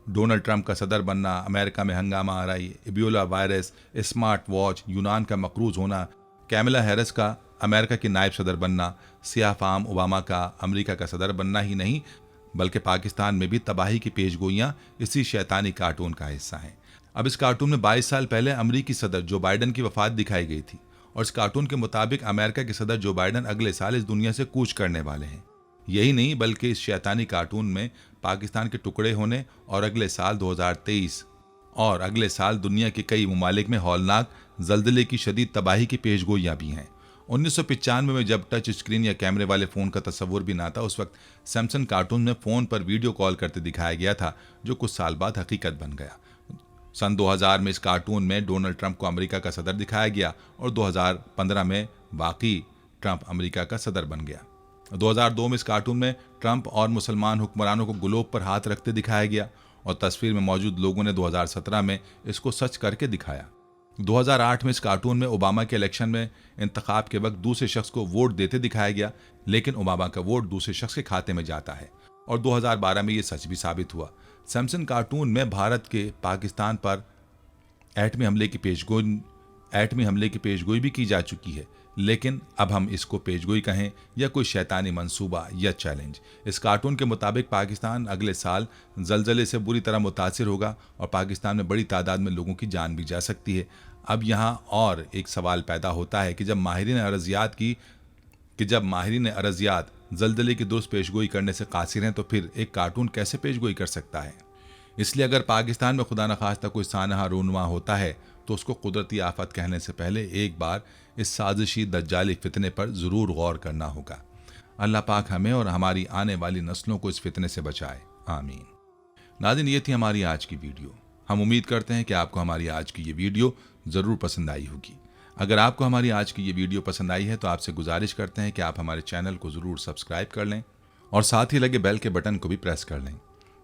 A: डोनाल्ड ट्रंप का सदर बनना, अमेरिका में हंगामा आराई, इबोला वायरस, स्मार्ट वॉच, यूनान का मकरूज होना, कैमिला हैरिस का अमेरिका की नायब सदर बनना, सियाह फाम ओबामा का अमेरिका का सदर बनना ही नहीं बल्कि पाकिस्तान में भी तबाही की पेशगोइयाँ इसी शैतानी कार्टून का हिस्सा हैं। अब इस कार्टून में 22 साल पहले अमेरिकी सदर जो बाइडन की वफात दिखाई गई थी और इस कार्टून के मुताबिक अमेरिका के सदर जो बाइडन अगले साल इस दुनिया से कूच करने वाले हैं। यही नहीं बल्कि इस शैतानी कार्टून में पाकिस्तान के टुकड़े होने और अगले साल 2023 और अगले साल दुनिया के कई ममालिक में हौलनाक जल्जले की शदीद तबाही की पेशगोइयाँ भी हैं। 1995 में जब टच स्क्रीन या कैमरे वाले फ़ोन का तस्वुर भी ना था, उस वक्त सैमसन कार्टून में फ़ोन पर वीडियो कॉल करते दिखाया गया था, जो कुछ साल बाद हकीकत बन गया। सन 2000 में इस कार्टून में डोनाल्ड ट्रंप को अमेरिका का सदर दिखाया गया और 2015 में वाकई ट्रंप अमेरिका का सदर बन गया। 2002 में इस कार्टून में ट्रंप और मुसलमान हुक्मरानों को ग्लोब पर हाथ रखते दिखाया गया और तस्वीर में मौजूद लोगों ने 2017 में इसको सच करके दिखाया। 2008 में इस कार्टून में ओबामा के इलेक्शन में इंतखाब के वक्त दूसरे शख्स को वोट देते दिखाया गया, लेकिन ओबामा का वोट दूसरे शख्स के खाते में जाता है और 2012 में ये सच भी साबित हुआ। सैमसन कार्टून में भारत के पाकिस्तान पर एटमी हमले की पेशगोई भी की जा चुकी है, लेकिन अब हम इसको पेशगोई कहें या कोई शैतानी मंसूबा या चैलेंज। इस कार्टून के मुताबिक पाकिस्तान अगले साल जलजले से बुरी तरह मुतासिर होगा और पाकिस्तान में बड़ी तादाद में लोगों की जान भी जा सकती है। अब यहाँ और एक सवाल पैदा होता है कि जब माहिरीन अरजियात जलजले की दुरुस्त पेशगोई करने से कासिर हैं, तो फिर एक कार्टून कैसे पेशगोई कर सकता है। इसलिए अगर पाकिस्तान में खुदा न खास्ता कोई सानहा रूनुमा होता है तो उसको कुदरती आफत कहने से पहले एक बार इस साजिशी दज्जाली फितने पर ज़रूर गौर करना होगा। अल्लाह पाक हमें और हमारी आने वाली नस्लों को इस फितने से बचाए, आमीन। नाज़रीन, ये थी हमारी आज की वीडियो। हम उम्मीद करते हैं कि आपको हमारी आज की ये वीडियो ज़रूर पसंद आई होगी। अगर आपको हमारी आज की ये वीडियो पसंद आई है तो आपसे गुजारिश करते हैं कि आप हमारे चैनल को ज़रूर सब्सक्राइब कर लें और साथ ही लगे बेल के बटन को भी प्रेस कर लें,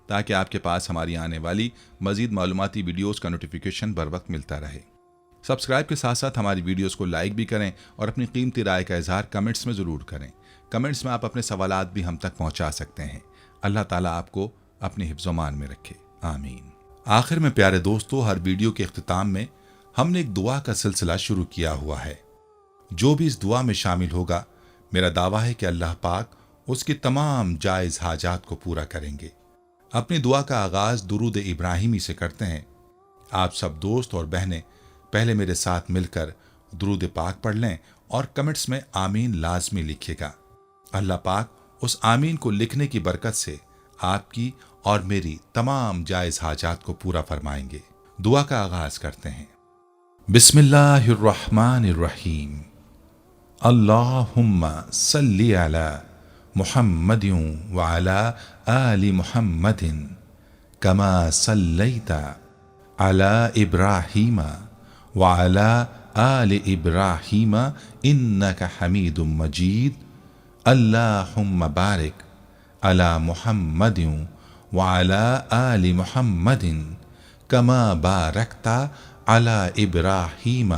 A: ताकि आपके पास हमारी आने वाली मज़ीद मालूमाती वीडियोस का नोटिफिकेशन बर वक्त मिलता रहे। सब्सक्राइब के साथ साथ हमारी वीडियोस को लाइक भी करें और अपनी कीमती राय का इजहार कमेंट्स में ज़रूर करें। कमेंट्स में आप अपने सवालात भी हम तक पहुँचा सकते हैं। अल्लाह ताला आपको अपने हिफ्ज़-ओ-मान में रखे, आमीन। आखिर में प्यारे दोस्तों, हर वीडियो के इख्तिताम में हमने एक दुआ का सिलसिला शुरू किया हुआ है। जो भी इस दुआ में शामिल होगा, मेरा दावा है कि अल्लाह पाक उसकी तमाम जायज़ हाजात को पूरा करेंगे। अपनी दुआ का आगाज़ दुरूद इब्राहिमी से करते हैं। आप सब दोस्त और बहनें पहले मेरे साथ मिलकर दुरूद पाक पढ़ लें और कमेंट्स में आमीन लाजमी लिखिएगा। अल्लाह पाक उस आमीन को लिखने की बरकत से आपकी और मेरी तमाम जायज़ हाजात को पूरा फरमाएंगे। दुआ का आगाज करते हैं। बिस्मिल्लाहिर्रहमानिर्रहीम। अल्लाहुम्मा सल्ली अला मुहम्मदिन व अला आलि मुहम्मदिन कमा सल्लैता अला इब्राहीम व अला आलि इब्राहीम इन्नका हमीदुम मजीद। अल्लाहुम्मा बारिक अला मुहम्मदिन व अला आलि मुहम्मदिन कमा बारकता अला इब्राहीम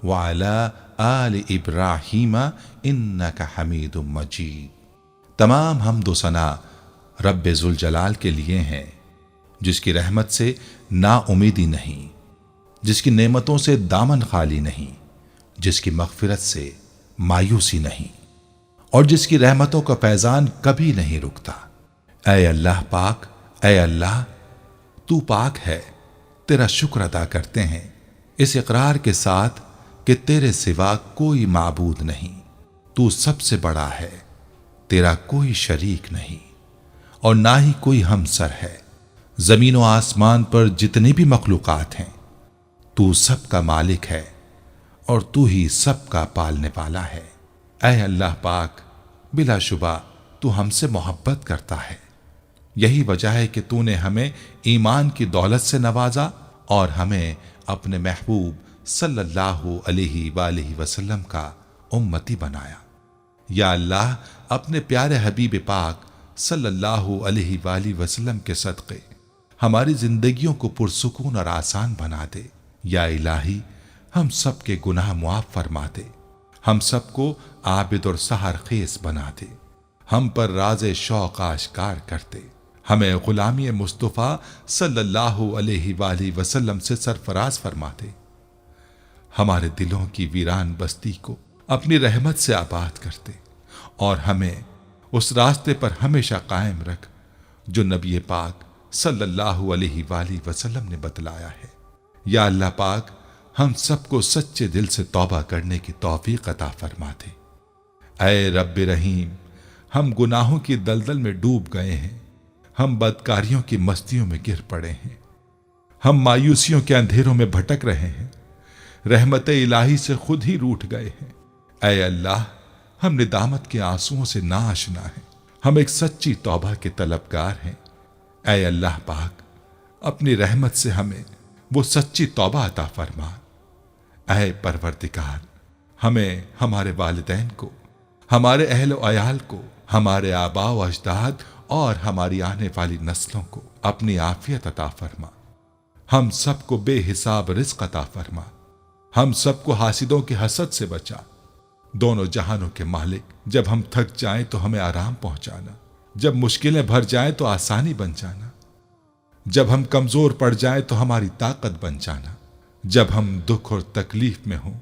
A: व अला आलि इब्राहीम इन्नका हमीदुम मजीद। तमाम हम्द व सना रब्बे ज़ुल जलाल के लिए हैं, जिसकी रहमत से नाउमीदी नहीं, जिसकी नेमतों से दामन खाली नहीं, जिसकी मग़फ़िरत से मायूसी नहीं, और जिसकी रहमतों का फैज़ान कभी नहीं रुकता। ऐ अल्लाह पाक, ऐ अल्लाह तू पाक है, तेरा शुक्र अदा करते हैं इस इकरार के साथ कि तेरे सिवा कोई माबूद नहीं, तू सबसे बड़ा है, तेरा कोई शरीक नहीं और ना ही कोई हमसर है। ज़मीन व आसमान पर जितनी भी मखलूक़ात हैं, तू सबका मालिक है और तू ही सबका पालने वाला है। ऐ अल्लाह पाक, बिलाशुबा तू हमसे मोहब्बत करता है। यही वजह है कि तूने हमें ईमान की दौलत से नवाजा और हमें अपने महबूब सल्लल्लाहु अलैहि वालैहि वसल्लम का उम्मती बनाया। या अल्लाह, अपने प्यारे हबीब पाक सल्लल्लाहु अलैहि वालैहि वसल्लम के सदक़े हमारी जिंदगियों को पुरसुकून और आसान बना दे। या इलाही, हम सब के गुनाह मुआफ़ फरमा दे, हम सबको आबिद और सहर खेस बना दे, हम पर राज़े शौक़ आश्कार कर दे, हमें गुलामी मुस्तफ़ा सल्लल्लाहु अलैहि वालैहि वसल्लम से सरफराज फरमा दे, हमारे दिलों की वीरान बस्ती को अपनी रहमत से आबाद कर दे और हमें उस रास्ते पर हमेशा कायम रख जो नबी पाक सल्लल्लाहु अलैहि वालैहि वसल्लम ने बतलाया है। या अल्लाह पाक, हम सबको सच्चे दिल से तौबा करने की तौफीक अता फरमा दे। ऐ रब्बे रहीम, हम गुनाहों की दलदल में डूब गए हैं, हम बदकारियों की मस्तियों में गिर पड़े हैं, हम मायूसियों के अंधेरों में भटक रहे हैं, रहमत इलाही से खुद ही रूठ गए हैं। ऐ अल्लाह, हम निदामत के आंसुओं से ना आशना हैं, हम एक सच्ची तौबा के तलबगार हैं। ऐ अल्लाह पाक, अपनी रहमत से हमें वो सच्ची तौबा अता फरमा। ऐ परवरदिगार, हमें हमारे वालिदैन को, हमारे अहल व अयाल को, हमारे आबा व अजदाद और हमारी आने वाली नस्लों को अपनी आफियत अता फरमा। हम सबको बेहिसाब रिज़्क़ अता फरमा, हम सबको हासिदों के हसद से बचा। दोनों जहानों के मालिक, जब हम थक जाएं तो हमें आराम पहुंचाना, जब मुश्किलें भर जाएं तो आसानी बन जाना, जब हम कमजोर पड़ जाएं तो हमारी ताकत बन जाना, जब हम दुख और तकलीफ में हों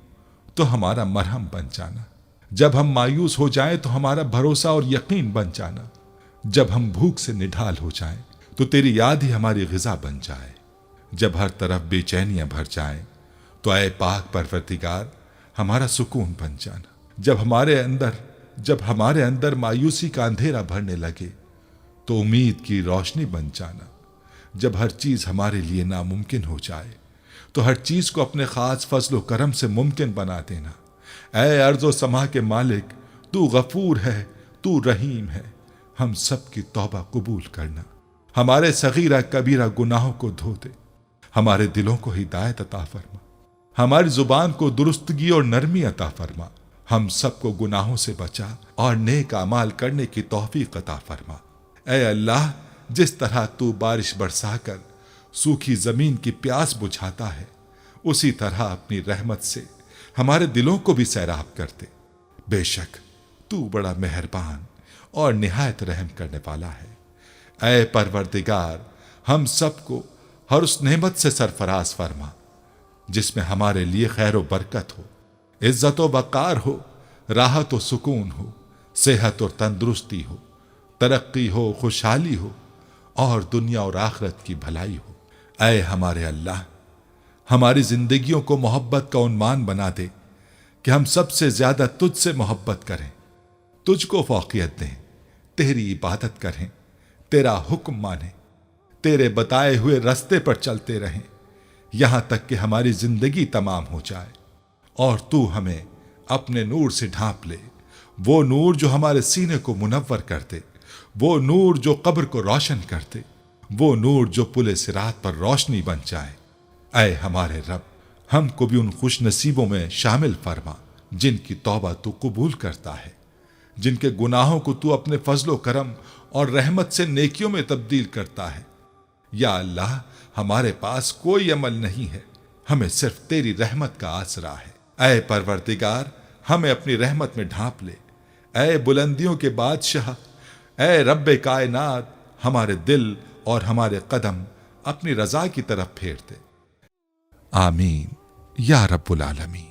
A: तो हमारा मरहम बन जाना, जब हम मायूस हो जाएं तो हमारा भरोसा और यकीन बन जाना, जब हम भूख से निढाल हो जाएं तो तेरी याद ही हमारी ग़िज़ा बन जाए, जब हर तरफ बेचैनियां भर जाएं तो ऐ पाक परवरदिगार हमारा सुकून बन जाना, जब हमारे अंदर मायूसी का अंधेरा भरने लगे तो उम्मीद की रोशनी बन जाना, जब हर चीज हमारे लिए नामुमकिन हो जाए तो हर चीज को अपने खास फजल करम से मुमकिन बना देना। ऐ अर्ज़ व समा के मालिक, तू गफूर है, तू रहीम है, हम सब की तौबा कबूल करना, हमारे सगीरा कबीरा गुनाहों को धो दे, हमारे दिलों को हिदायत अता फरमा, हमारी जुबान को दुरुस्तगी और नरमी अता फरमा, हम सबको गुनाहों से बचा और नेक अमाल करने की तौफीक अता फरमा। ऐ अल्लाह, जिस तरह तू बारिश बरसाकर सूखी जमीन की प्यास बुझाता है, उसी तरह अपनी रहमत से हमारे दिलों को भी सैराब कर दे। बेशक तू बड़ा मेहरबान और निहायत रहम करने वाला है। ऐ परवरदिगार, हम सबको हर उस नेमत से सरफराज फरमा जिसमें हमारे लिए खैर व बरकत हो, इज्जत व वक़ार हो, राहत व सुकून हो, सेहत और तंदुरुस्ती हो, तरक्की हो, खुशहाली हो और दुनिया और आखिरत की भलाई हो। ऐ हमारे अल्लाह, हमारी जिंदगियों को मोहब्बत का उन्मान बना दे कि हम सबसे ज्यादा तुझसे मोहब्बत करें, तुझको फौकियत दें, तेरी इबादत करें, तेरा हुक्म माने, तेरे बताए हुए रास्ते पर चलते रहें, यहां तक कि हमारी जिंदगी तमाम हो जाए, और तू हमें अपने नूर से ढांप ले, वो नूर जो हमारे सीने को मुनव्वर कर दे, वो नूर जो कब्र को रोशन कर दे, वो नूर जो पुले सिरात पर रोशनी बन जाए। ऐ हमारे रब, हमको भी उन खुश नसीबों में शामिल फरमा जिनकी तौबा तू कबूल करता है, जिनके गुनाहों को तू अपने फजलो करम और रहमत से नेकियों में तब्दील करता है। या अल्लाह, हमारे पास कोई अमल नहीं है, हमें सिर्फ तेरी रहमत का आसरा है। ऐ परवरदिगार, हमें अपनी रहमत में ढांप ले। ऐ बुलंदियों के बादशाह, ऐ रब्बे कायनात, हमारे दिल और हमारे कदम अपनी रजा की तरफ फेर दे। आमीन या रब्बुल आलमीन।